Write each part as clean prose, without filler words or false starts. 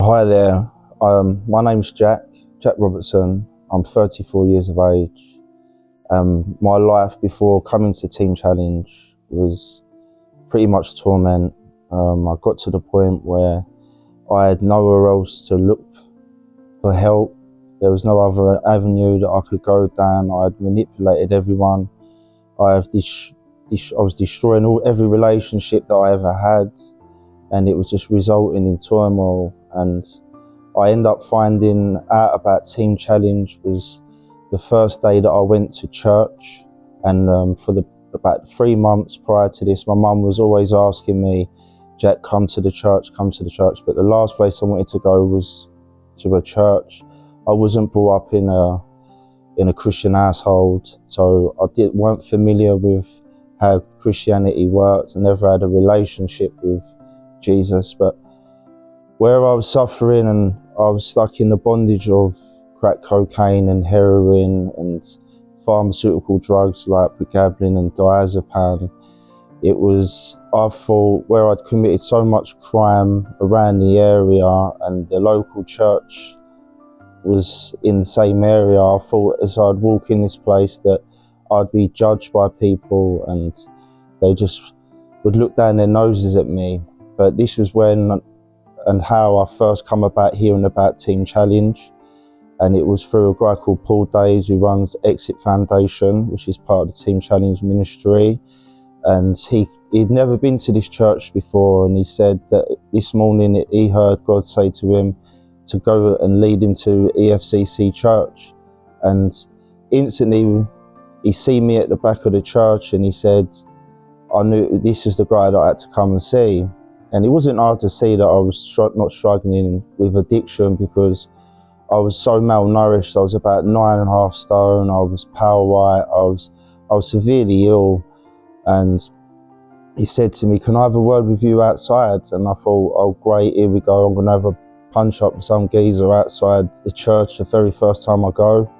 Hi there, my name's Jack Robertson. I'm 34 years of age. My life before coming to Team Challenge was pretty much torment. I got to the point where I had nowhere else to look for help. There was no other avenue that I could go down. I had manipulated everyone. I was destroying every relationship that I ever had, and it was just resulting in turmoil. And I ended up finding out about Team Challenge was the first day that I went to church. And for about 3 months prior to this, my mum was always asking me, Jack, come to the church. But the last place I wanted to go was to a church. I wasn't brought up in a Christian household, so I weren't familiar with how Christianity worked. I never had a relationship with Jesus. But where I was suffering and I was stuck in the bondage of crack cocaine and heroin and pharmaceutical drugs like pregabalin and diazepam, I thought, where I'd committed so much crime around the area and the local church was in the same area, I thought as I'd walk in this place that I'd be judged by people and they just would look down their noses at me. But this was when and how I first come about hearing about Team Challenge, and it was through a guy called Paul Days who runs Exit Foundation, which is part of the Team Challenge ministry. And he'd never been to this church before, and he said that this morning he heard God say to him to go and lead him to EFCC church. And instantly he seen me at the back of the church and he said, I knew this was the guy that I had to come and see. And it wasn't hard to see that I was not struggling with addiction, because I was so malnourished. I was about 9.5 stone. I was pale white. I was severely ill. And he said to me, can I have a word with you outside? And I thought, oh great, here we go. I'm going to have a punch up with some geezer outside the church the very first time I go.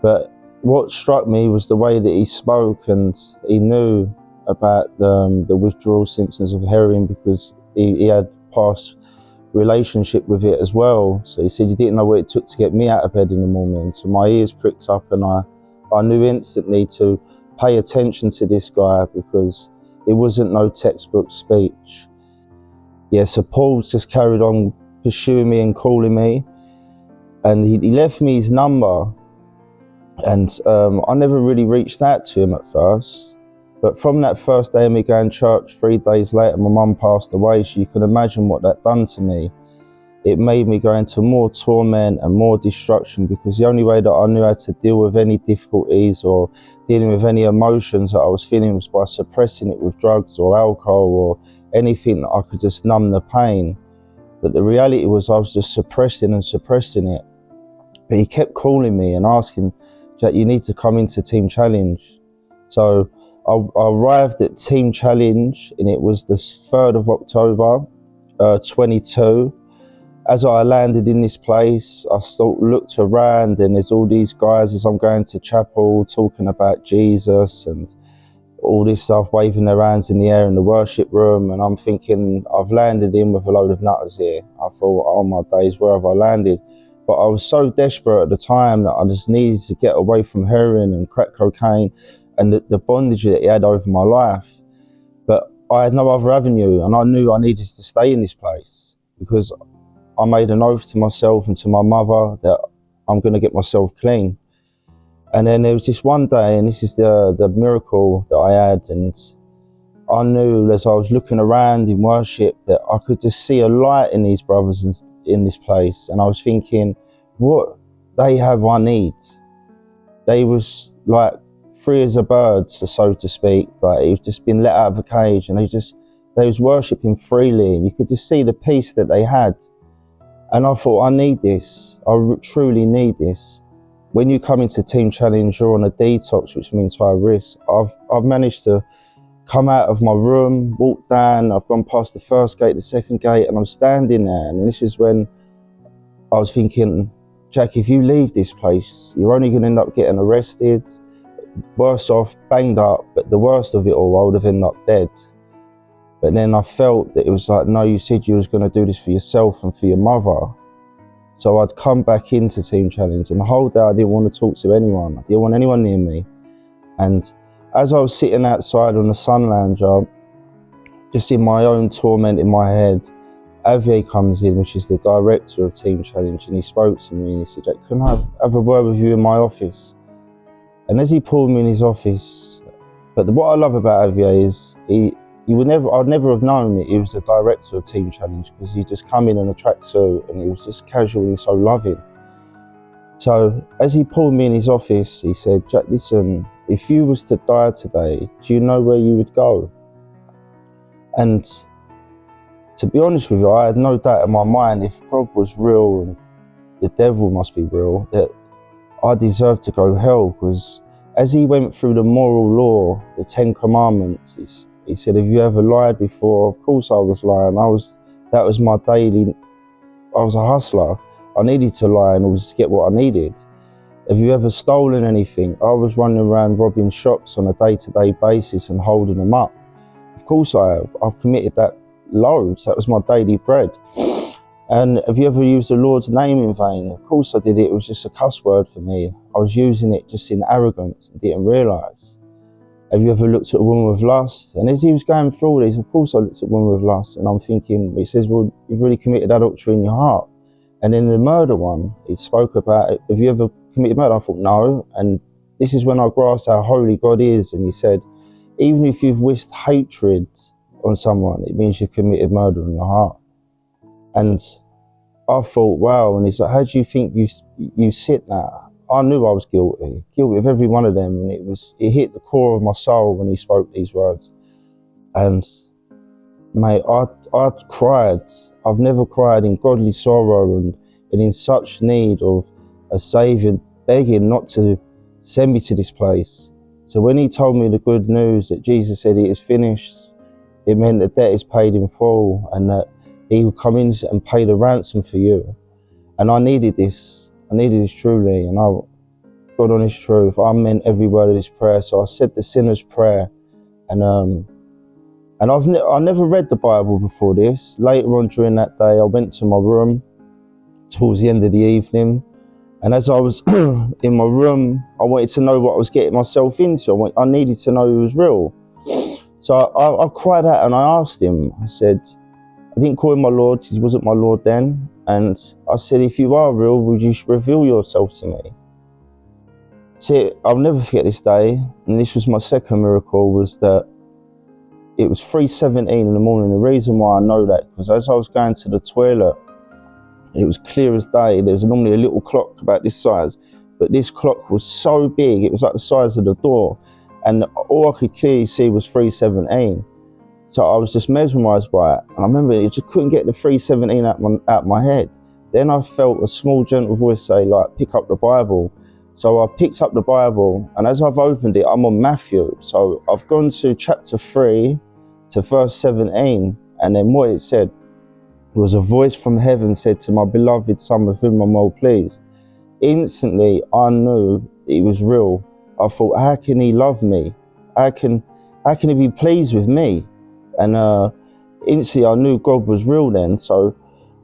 But what struck me was the way that he spoke, and he knew about the withdrawal symptoms of heroin because he had past relationship with it as well. So he said he didn't know what it took to get me out of bed in the morning. So my ears pricked up and I knew instantly to pay attention to this guy, because it wasn't no textbook speech. Yeah, so Paul just carried on pursuing me and calling me, and he left me his number, and I never really reached out to him at first. But from that first day of me going to church, 3 days later, my mum passed away. So you can imagine what that done to me. It made me go into more torment and more destruction, because the only way that I knew how to deal with any difficulties or dealing with any emotions that I was feeling was by suppressing it with drugs or alcohol or anything that I could just numb the pain. But the reality was I was just suppressing it. But he kept calling me and asking, Jack, you need to come into Team Challenge. So I arrived at Team Challenge, and it was the 3rd of October, 22. As I landed in this place, I looked around, and there's all these guys as I'm going to chapel talking about Jesus and all this stuff, waving their hands in the air in the worship room. And I'm thinking, I've landed in with a load of nutters here. I thought, oh my days, where have I landed? But I was so desperate at the time that I just needed to get away from heroin and crack cocaine and the bondage that he had over my life. But I had no other avenue, and I knew I needed to stay in this place, because I made an oath to myself and to my mother that I'm going to get myself clean. And then there was this one day, and this is the miracle that I had, and I knew as I was looking around in worship that I could just see a light in these brothers in this place. And I was thinking, what they have I need. They was like free as a bird, so to speak. Like he'd just been let out of a cage, and they was worshipping freely, and you could just see the peace that they had. And I thought, I need this. I truly need this. When you come into Team Challenge, you're on a detox, which means high risk. I've managed to come out of my room, walk down, I've gone past the first gate, the second gate, and I'm standing there. And this is when I was thinking, Jack, if you leave this place, you're only going to end up getting arrested, worse off, banged up, but the worst of it all, I would have ended up dead. But then I felt that it was like, no, you said you was going to do this for yourself and for your mother. So I'd come back into Team Challenge, and the whole day I didn't want to talk to anyone. I didn't want anyone near me. And as I was sitting outside on the sun lounger, just in my own torment in my head, Javier comes in, which is the director of Team Challenge, and he spoke to me and he said, Jack, can I have a word with you in my office? And as he pulled me in his office, but what I love about Javier is I'd never have known that he was the director of Team Challenge, because he just come in a tracksuit and he was just casual and so loving. So as he pulled me in his office, he said, Jack, listen, if you was to die today, do you know where you would go? And to be honest with you, I had no doubt in my mind, if God was real and the devil must be real, that I deserved to go hell. Because as he went through the moral law, the 10 Commandments, he said, have you ever lied before? Of course I was lying. That was my daily, I was a hustler. I needed to lie in order to get what I needed. Have you ever stolen anything? I was running around robbing shops on a day-to-day basis and holding them up. Of course I have. I've committed that loads. That was my daily bread. And have you ever used the Lord's name in vain? Of course I did it. It was just a cuss word for me. I was using it just in arrogance and didn't realise. Have you ever looked at a woman with lust? And as he was going through all these, of course I looked at a woman with lust, and I'm thinking, he says, well, you've really committed adultery in your heart. And in the murder one, he spoke about it. Have you ever committed murder? I thought, no. And this is when I grasped how holy God is. And he said, even if you've wished hatred on someone, it means you've committed murder in your heart. And I thought, wow. And he's like, how do you think you sit now? I knew I was guilty of every one of them. And it hit the core of my soul when he spoke these words. And mate, I cried. I've never cried in godly sorrow and in such need of a saviour, begging not to send me to this place. So when he told me the good news that Jesus said it is finished, it meant the debt is paid in full, and that he will come in and pay the ransom for you. And I needed this. I needed this truly. And God honest truth, I meant every word of this prayer. So I said the sinner's prayer. And I never read the Bible before this. Later on during that day, I went to my room towards the end of the evening. And as I was in my room, I wanted to know what I was getting myself into. I needed to know he was real. So I cried out and I asked him, I said, I didn't call him my Lord because he wasn't my Lord then. And I said, if you are real, would you reveal yourself to me? See, I'll never forget this day. And this was my second miracle, was that it was 3:17 in the morning. The reason why I know that, because as I was going to the toilet, it was clear as day. There's normally a little clock about this size, but this clock was so big, it was like the size of the door. And all I could clearly see was 3:17. So I was just mesmerised by it. And I remember I just couldn't get the 3:17 out my head. Then I felt a small gentle voice say, like, pick up the Bible. So I picked up the Bible, and as I've opened it, I'm on Matthew. So I've gone to chapter 3 to verse 17. And then what it said was, a voice from heaven said to my beloved son with whom I'm well pleased. Instantly, I knew it was real. I thought, how can he love me? How can he be pleased with me? And instantly I knew God was real then. So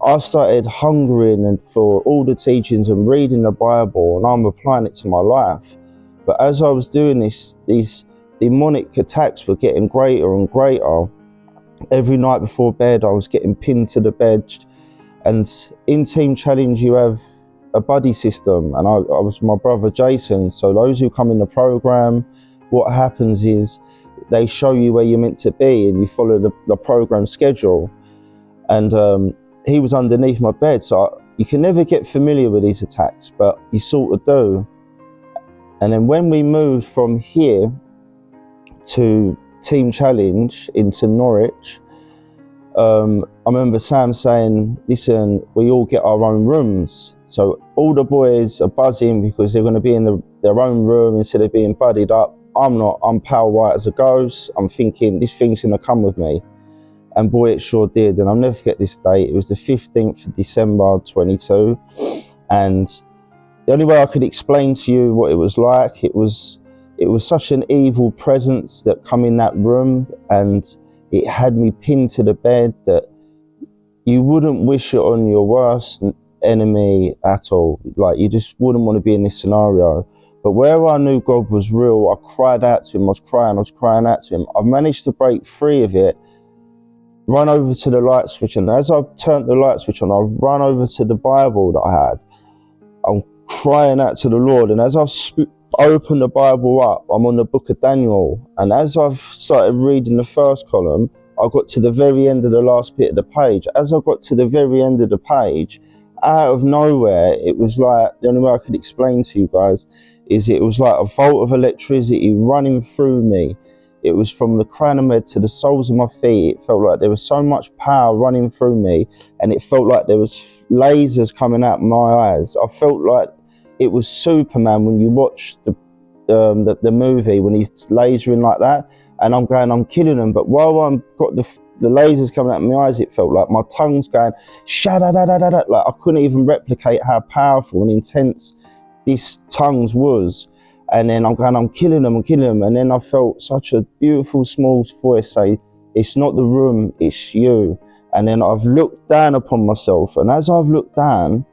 I started hungering for all the teachings and reading the Bible, and I'm applying it to my life. But as I was doing this, these demonic attacks were getting greater and greater. Every night before bed, I was getting pinned to the bed. And in Team Challenge, you have a buddy system, and I was my brother Jason. So those who come in the program, what happens is they show you where you're meant to be, and you follow the program schedule. And he was underneath my bed, so you can never get familiar with these attacks, but you sort of do. And then when we moved from here to Team Challenge into Norwich, I remember Sam saying, listen, we all get our own rooms. So all the boys are buzzing because they're going to be in their own room instead of being buddied up. I'm not. I'm pale white as a ghost. I'm thinking this thing's going to come with me. And boy, it sure did. And I'll never forget this date. It was the 15th of December 22. And the only way I could explain to you what it was like, it was such an evil presence that come in that room. And it had me pinned to the bed that you wouldn't wish it on your worst enemy at all. Like, you just wouldn't want to be in this scenario. But where I knew God was real, I cried out to him. I was crying out to him. I managed to break free of it, run over to the light switch, and as I turned the light switch on, I run over to the Bible that I had. I'm crying out to the Lord, and as I've opened the Bible up, I'm on the book of Daniel, and as I've started reading the first column, I got to the very end of the last bit of the page. As I got to the very end of the page, out of nowhere, it was like, the only way I could explain to you guys is it was like a volt of electricity running through me. It was from the crown of my head to the soles of my feet. It felt like there was so much power running through me, and it felt like there was lasers coming out my eyes. I felt like it was Superman when you watch the movie when he's lasering like that, and I'm going, I'm killing them. But while I'm got the lasers coming out of my eyes, it felt like my tongue's going sha-da-da-da-da-da. Like, I couldn't even replicate how powerful and intense this tongues was. And then I'm going, I'm killing them. And then I felt such a beautiful small voice say, it's not the room, it's you. And then I've looked down upon myself, and as I've looked down,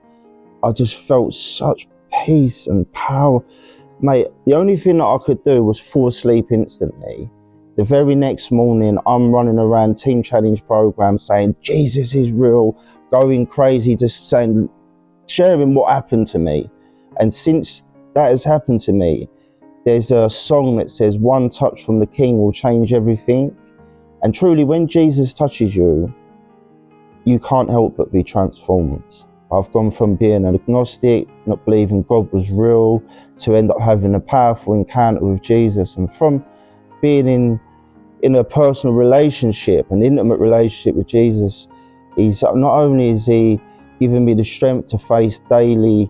I just felt such peace and power. Mate, the only thing that I could do was fall asleep instantly. The very next morning, I'm running around Team Challenge program saying, Jesus is real, going crazy, just saying, sharing what happened to me. And since that has happened to me, there's a song that says, one touch from the King will change everything. And truly, when Jesus touches you, you can't help but be transformed. I've gone from being an agnostic, not believing God was real, to end up having a powerful encounter with Jesus. And from being in a personal relationship, an intimate relationship with Jesus, not only is he giving me the strength to face daily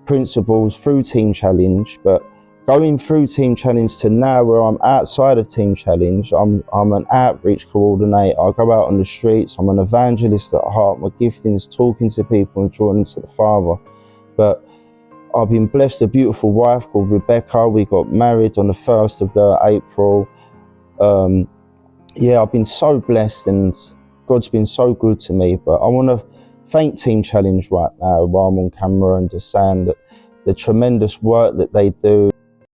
principles through Team Challenge, but going through Team Challenge to now where I'm outside of Team Challenge, I'm an outreach coordinator. I go out on the streets, I'm an evangelist at heart. My gifting is talking to people and drawing them to the Father. But I've been blessed a beautiful wife called Rebecca. We got married on the 1st of April. I've been so blessed, and God's been so good to me. But I want to thank Team Challenge right now while I'm on camera, and just saying that the tremendous work that they do.